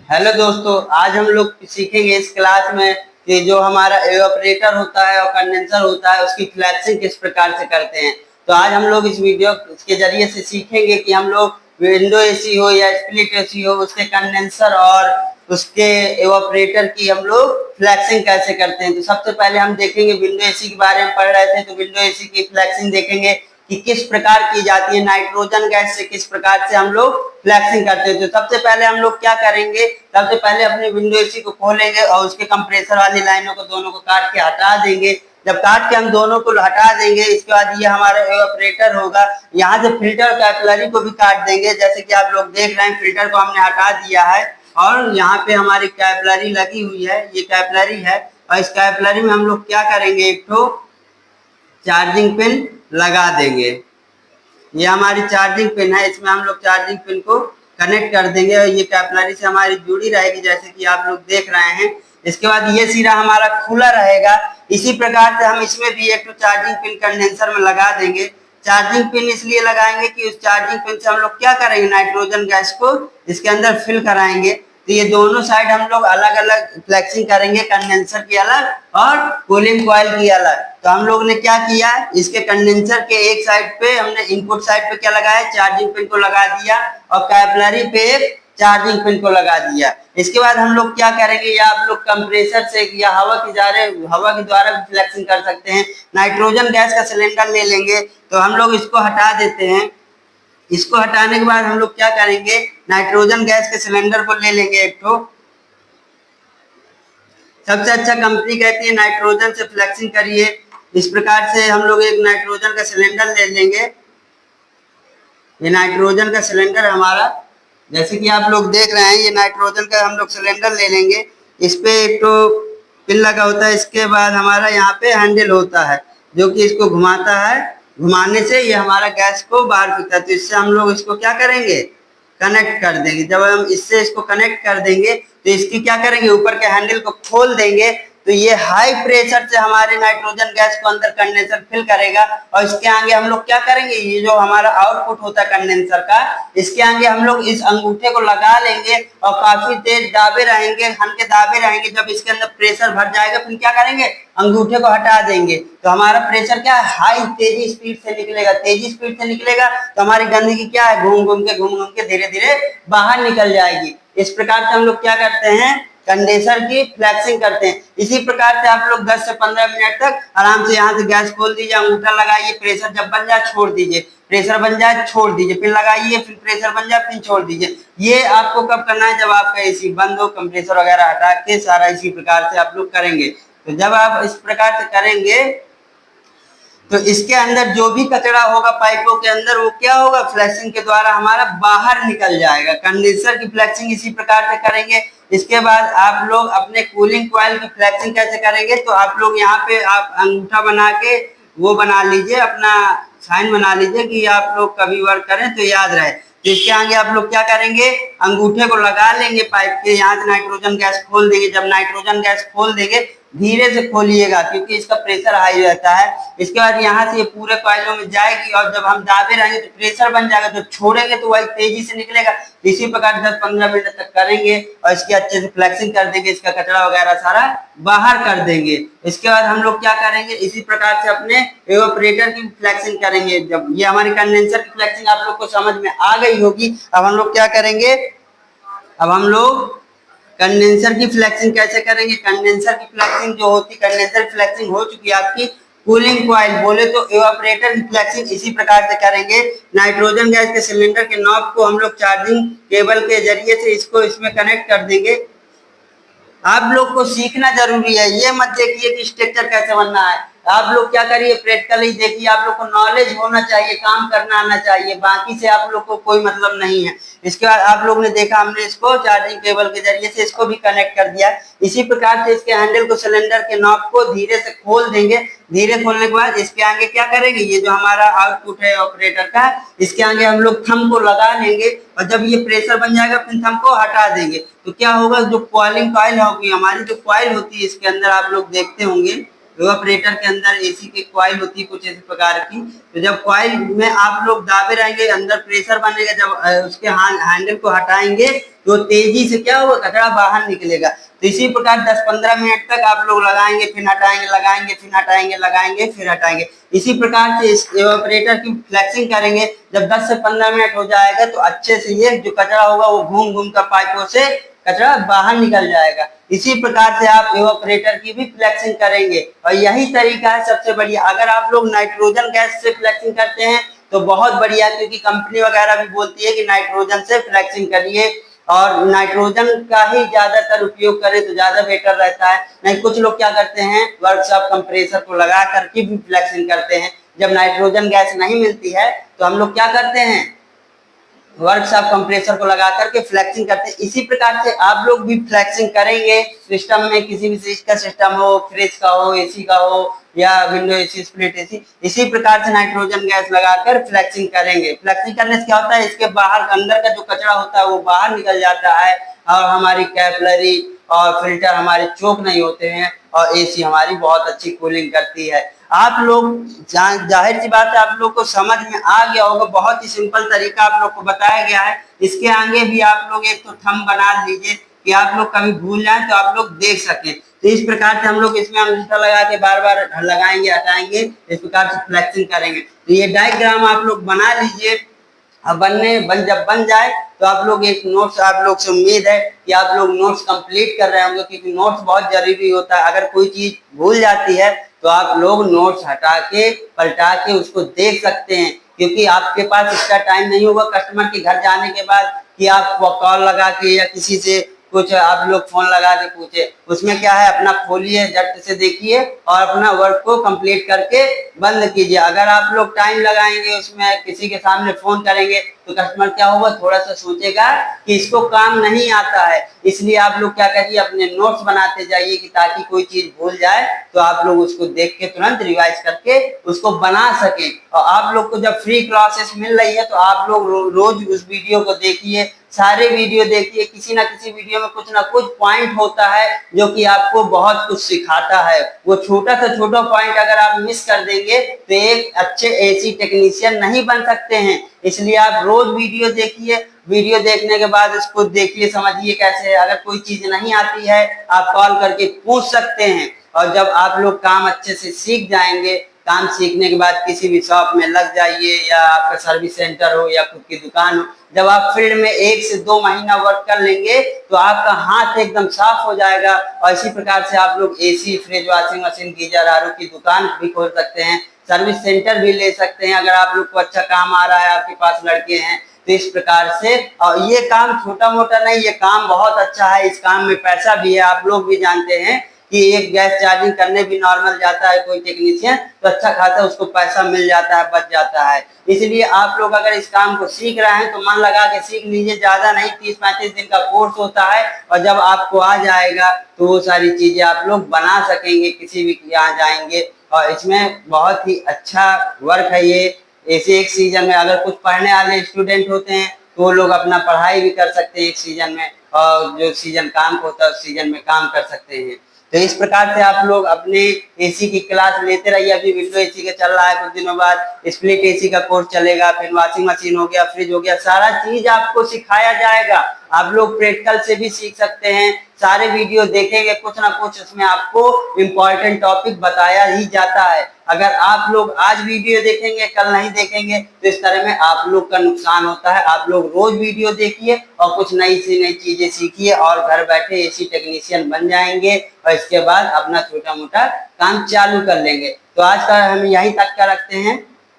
Hello दोस्तों, आज हम लोग सीखेंगे इस क्लास में कि जो हमारा एवापोरेटर होता है और कंडेंसर होता है उसकी फ्लैक्सिंग किस प्रकार से करते हैं। तो आज हम लोग इस वीडियो के जरिए से सीखेंगे कि हम लोग विंडो एसी हो या स्प्लिट एसी हो उसके कंडेंसर और उसके एवापोरेटर की हम लोग फ्लैक्सिंग कैसे करते हैं। तो सबसे पहले हम देखेंगे, विंडो एसी के बारे में पढ़ रहे थे तो विंडो एसी की फ्लैक्सिंग देखेंगे कि किस प्रकार की जाती है, नाइट्रोजन गैस से किस प्रकार से हम लोग फ्लैक्सिंग करते हैं। तो सबसे पहले हम लोग क्या करेंगे, सबसे पहले अपने विंडो एसी को खोलेंगे और उसके कंप्रेसर वाली लाइनों को दोनों को काट के हटा देंगे। जब काट के हम दोनों को हटा देंगे, इसके बाद ये हमारा एवापोरेटर होगा। यहाँ से फिल्टर कैपिलरी को भी काट देंगे, जैसे कि आप लोग देख रहे हैं फिल्टर को हमने हटा दिया है और यहाँ पे हमारी कैपिलरी लगी हुई है, ये कैपिलरी है। और इस कैपिलरी में हम लोग क्या करेंगे, एक तो चार्जिंग पिन लगा देंगे। ये हमारी चार्जिंग पिन है, इसमें हम लोग चार्जिंग पिन को कनेक्ट कर देंगे और ये कैपिलरी से हमारी जुड़ी रहेगी, जैसे कि आप लोग देख रहे हैं। इसके बाद ये सिरा हमारा खुला रहेगा। इसी प्रकार से हम इसमें भी एक तो चार्जिंग पिन कंडेंसर में लगा देंगे। चार्जिंग पिन इसलिए लगाएंगे कि उस चार्जिंग पिन से हम लोग क्या करेंगे, नाइट्रोजन गैस को इसके अंदर फिल कराएंगे। तो ये दोनों साइड हम लोग अलग अलग फ्लैक्सिंग करेंगे, कंडेंसर की अलग और कूलिंग कॉइल की अलग। तो हम लोग ने क्या किया, इसके कंडेंसर के एक साइड पे हमने इनपुट साइड पे क्या लगाया, चार्जिंग पिन को लगा दिया और कैपिलरी पे एक चार्जिंग पिन को लगा दिया। इसके बाद हम लोग क्या करेंगे, या आप लोग कंप्रेसर से या हवा के द्वारा भी फ्लैक्सिंग कर सकते हैं। नाइट्रोजन गैस का सिलेंडर ले लेंगे, तो हम लोग इसको हटा देते हैं। इसको हटाने के बाद हम लोग क्या करेंगे, नाइट्रोजन गैस के सिलेंडर को ले लेंगे एक तो। सबसे अच्छा कंपनी कहती है नाइट्रोजन से फ्लैक्सिंग करिए। इस प्रकार से हम लोग एक नाइट्रोजन का सिलेंडर ले लेंगे। ये नाइट्रोजन का सिलेंडर हमारा, जैसे कि आप लोग देख रहे हैं, ये नाइट्रोजन का हम लोग सिलेंडर ले लेंगे। इस पे एक तो पिन लगा होता है, इसके बाद हमारा यहाँ पे हैंडल होता है जो कि इसको घुमाता है। घुमाने से ये हमारा गैस को बाहर फेंकता है। तो इससे हम लोग इसको क्या करेंगे, कनेक्ट कर देंगे। जब हम इससे इसको कनेक्ट कर देंगे तो इसकी क्या करेंगे, ऊपर के हैंडल को खोल देंगे। तो ये हाई प्रेशर से हमारे नाइट्रोजन गैस को अंदर कंडेंसर फिल करेगा। और इसके आगे हम लोग क्या करेंगे, ये जो हमारा आउटपुट होता है कंडेंसर का, इसके आगे हम लोग इस अंगूठे को लगा लेंगे और काफी तेज दाबे रहेंगे, हल्के दाबे रहेंगे। जब इसके अंदर प्रेशर भर जाएगा फिर क्या करेंगे, अंगूठे को हटा देंगे। तो हमारा प्रेशर क्या है, हाई तेजी स्पीड से निकलेगा। तेजी स्पीड से निकलेगा तो हमारी गंदगी क्या है, घूम घूम के धीरे धीरे बाहर निकल जाएगी। इस प्रकार से हम लोग क्या करते हैं, कंडेंसर की फ्लैक्सिंग करते हैं। इसी प्रकार से आप लोग 10 से 15 मिनट तक आराम से यहाँ से गैस खोल दीजिए, अंगूठा लगाइए, प्रेशर जब बन जाए छोड़ दीजिए, प्रेशर बन जाए छोड़ दीजिए, फिर लगाइए, फिर प्रेशर बन जाए फिर छोड़ दीजिए। ये आपको कब करना है, जब आपका एसी बंद हो, कंप्रेसर वगैरह हटा के सारा इसी प्रकार से आप लोग करेंगे। तो जब आप इस प्रकार से करेंगे तो इसके अंदर जो भी कचरा होगा पाइपों के अंदर, वो क्या होगा, फ्लैक्सिंग के द्वारा हमारा बाहर निकल जाएगा। कंडेंसर की फ्लैक्सिंग इसी प्रकार से करेंगे। इसके बाद आप लोग अपने कूलिंग कॉइल की फ्लैक्सिंग कैसे करेंगे, तो आप लोग यहाँ पे आप अंगूठा बना के वो बना लीजिए, अपना साइन बना लीजिए कि आप लोग कभी वर्क करें तो याद रहे। तो इसके आगे आप लोग क्या करेंगे, अंगूठे को लगा लेंगे पाइप के, यहाँ से नाइट्रोजन गैस खोल देंगे। जब नाइट्रोजन गैस खोल देंगे, धीरे से खोलिएगा क्योंकि इसका प्रेशर हाई रहता है। इसके बाद यहाँ से ये पूरे कॉइलों में जाएगी और जब हम दाबे रहेंगे तो प्रेशर बन जाएगा, तो छोड़ेंगे तो वही तेजी से निकलेगा। इसी प्रकार 10-15 मिनट तक करेंगे और इसकी अच्छे से फ्लैक्सिंग कर देंगे, इसका कचरा वगैरह सारा बाहर कर देंगे। इसके बाद हम लोग क्या करेंगे, इसी प्रकार से अपने एवापोरेटर की फ्लैक्सिंग करेंगे। जब ये हमारी कंडेंसर की फ्लैक्सिंग आप लोग को समझ में आ गई होगी, अब हम लोग क्या करेंगे, अब हम लोग कंडेंसर की फ्लैक्सिंग कैसे करेंगे। कंडेंसर की फ्लैक्सिंग जो होती, कंडेंसर की फ्लैक्सिंग हो चुकी है आपकी। कूलिंग कॉइल बोले तो एवापोरेटर की फ्लैक्सिंग इसी प्रकार से करेंगे। नाइट्रोजन गैस के सिलेंडर के नॉब को हम लोग चार्जिंग केबल के जरिए से इसको इसमें कनेक्ट कर देंगे। आप लोग को सीखना जरूरी है, ये मत देखिए कि स्ट्रक्चर कैसे बनना है। आप लोग क्या करिए, प्रैक्टिकली देखिए, आप लोग को नॉलेज होना चाहिए, काम करना आना चाहिए, बाकी से आप लोग को कोई मतलब नहीं है। इसके बाद आप लोग ने देखा, हमने इसको चार्जिंग केबल के जरिए से इसको भी कनेक्ट कर दिया। इसी प्रकार से इसके हैंडल को, सिलेंडर के नॉब को धीरे से खोल देंगे। धीरे खोलने के बाद इसके आगे क्या करेंगे, ये जो हमारा आउटपुट है ऑपरेटर का, इसके आगे हम लोग थंब को लगा लेंगे और जब ये प्रेशर बन जाएगा फिर थंब को हटा देंगे। तो क्या होगा, जो कॉइलिंग कॉइल होगी हमारी, जो कॉइल होती है इसके अंदर आप लोग देखते होंगे, एवापोरेटर के अंदर एसी की कॉइल होती है कुछ इस प्रकार की। तो जब कॉइल में आप लोग दाबे रहेंगे, अंदर प्रेशर बनेगा, जब उसके हैंडल को हटाएंगे तो तेजी से क्या होगा, कचरा बाहर निकलेगा। तो इसी प्रकार 10-15 मिनट तक आप लोग लगाएंगे, फिर हटाएंगे, लगाएंगे, फिर हटाएंगे, लगाएंगे, फिर हटाएंगे। इसी प्रकार से इस इवेपोरेटर की फ्लेक्सिंग करेंगे। जब 10 से 15 मिनट हो जाएगा तो अच्छे से ये जो कचरा होगा वो घूम घूम कर पाइपों से कचरा बाहर निकल जाएगा। इसी प्रकार से आप इवेपोरेटर की भी फ्लेक्सिंग करेंगे और यही तरीका है सबसे बढ़िया। अगर आप लोग नाइट्रोजन गैस से फ्लेक्सिंग करते हैं तो बहुत बढ़िया, क्योंकि कंपनी वगैरह भी बोलती है कि नाइट्रोजन से फ्लेक्सिंग करिए और नाइट्रोजन का ही ज्यादातर उपयोग करें तो ज्यादा बेटर रहता है। नहीं कुछ लोग क्या करते हैं, वर्कशॉप कंप्रेसर को लगा करके भी फ्लेक्सिंग करते हैं। जब नाइट्रोजन गैस नहीं मिलती है तो हम लोग क्या करते हैं, वर्कशॉप कंप्रेसर को लगा करके फ्लेक्सिंग करते हैं। इसी प्रकार से आप लोग भी फ्लेक्सिंग करेंगे सिस्टम में, किसी भी चीज का सिस्टम हो, फ्रिज का हो, एसी का हो या विंडो एसी, स्प्लिट एसी, इसी प्रकार से नाइट्रोजन गैस लगाकर फ्लेक्सिंग करेंगे। फ्लेक्सिंग करने से क्या होता है, इसके बाहर अंदर का जो कचरा होता है वो बाहर निकल जाता है और हमारी कैपिलरी और फिल्टर हमारे चोक नहीं होते हैं और एसी हमारी बहुत अच्छी कूलिंग करती है। आप लोग जाहिर सी बात है आप लोग को समझ में आ गया होगा, बहुत ही सिंपल तरीका आप लोग को बताया गया है। इसके आगे भी आप लोग एक तो थंब बना लीजिए कि आप लोग कभी भूल जाएं तो आप लोग देख सकें। तो इस प्रकार से हम लोग इसमें अंगूठा लगा के बार बार लगाएंगे, हटाएंगे, इस प्रकार से फ्लेक्सिंग करेंगे। तो ये डायग्राम आप लोग बना लीजिए। अब जब बन जाए तो आप लोग एक नोट्स, आप लोग से उम्मीद है कि आप लोग नोट्स कंप्लीट कर रहे होंगे, क्योंकि नोट्स बहुत जरूरी होता है। अगर कोई चीज भूल जाती है तो आप लोग नोट्स हटा के पलटा के उसको देख सकते हैं, क्योंकि आपके पास इतना टाइम नहीं होगा कस्टमर के घर जाने के बाद कि आप कॉल लगा के या किसी से कुछ आप लोग फोन लगा के पूछे। उसमें क्या है, अपना खोलिए, झट से देखिए और अपना वर्क को कंप्लीट करके बंद कीजिए। अगर आप लोग टाइम लगाएंगे उसमें, किसी के सामने फोन करेंगे तो कस्टमर क्या होगा, थोड़ा सा सोचेगा कि इसको काम नहीं आता है। इसलिए आप लोग क्या करिए, अपने नोट्स बनाते जाइए कि ताकि कोई चीज भूल जाए तो आप लोग उसको देख के तुरंत रिवाइज करके उसको बना सकें। और आप लोग को जब फ्री क्लासेस मिल रही है तो आप लोग रोज उस वीडियो को देखिए, सारे वीडियो देखिए। किसी ना किसी वीडियो में कुछ ना कुछ पॉइंट होता है जो कि आपको बहुत कुछ सिखाता है। वो छोटा सा छोटा पॉइंट अगर आप मिस कर देंगे तो एक अच्छे एसी टेक्नीशियन नहीं बन सकते हैं। इसलिए आप रोज वीडियो देखिए, वीडियो देखने के बाद उसको देखिए, समझिए कैसे है। अगर कोई चीज नहीं आती है आप कॉल करके पूछ सकते हैं। और जब आप लोग काम अच्छे से सीख जाएंगे, काम सीखने के बाद किसी भी शॉप में लग जाइए या आपका सर्विस सेंटर हो या खुद की दुकान हो, जब आप फील्ड में 1 से 2 महीना वर्क कर लेंगे तो आपका हाथ एकदम साफ हो जाएगा। और इसी प्रकार से आप लोग AC, fridge, washing machine, geyser, RO की दुकान भी खोल सकते हैं, सर्विस सेंटर भी ले सकते हैं। अगर आप लोग को अच्छा काम आ रहा है, आपके पास लड़के हैं, तो इस प्रकार से। और ये काम छोटा मोटा नहीं, ये काम बहुत अच्छा है, इस काम में पैसा भी है। आप लोग भी जानते हैं कि एक गैस चार्जिंग करने भी नॉर्मल जाता है कोई टेक्नीशियन तो अच्छा खासा उसको पैसा मिल जाता है, बच जाता है। इसलिए आप लोग अगर इस काम को सीख रहे हैं तो मन लगा के सीख लीजिए, ज्यादा नहीं, 30-35 दिन का कोर्स होता है। और जब आपको आ जाएगा तो वो सारी चीजें आप लोग बना सकेंगे, किसी भी यहाँ जाएंगे। और इसमें बहुत ही अच्छा वर्क है ये। ऐसे एक सीजन में अगर कुछ पढ़ने वाले स्टूडेंट होते हैं तो वो लोग अपना पढ़ाई भी कर सकते हैं एक सीजन में, और जो सीजन काम होता है उस सीजन में काम कर सकते हैं। तो इस प्रकार से आप लोग अपने एसी की क्लास लेते रहिए। अभी विंडो एसी का चल रहा है, कुछ दिनों बाद स्प्लिट एसी का कोर्स चलेगा, फिर वॉशिंग मशीन हो गया, फ्रिज हो गया, सारा चीज आपको सिखाया जाएगा। आप लोग प्रैक्टिकल से भी सीख सकते हैं, सारे वीडियो देखेंगे, कुछ ना कुछ उसमें आपको इम्पोर्टेंट टॉपिक बताया ही जाता है। अगर आप लोग आज वीडियो देखेंगे कल नहीं देखेंगे तो इस तरह में आप लोग का नुकसान होता है। आप लोग रोज वीडियो देखिए और कुछ नई से नई चीजें सीखिए और घर बैठे एसी टेक्नीशियन बन जाएंगे और इसके बाद अपना छोटा मोटा काम चालू कर लेंगे। तो आज का हम यहीं तक का रखते हैं।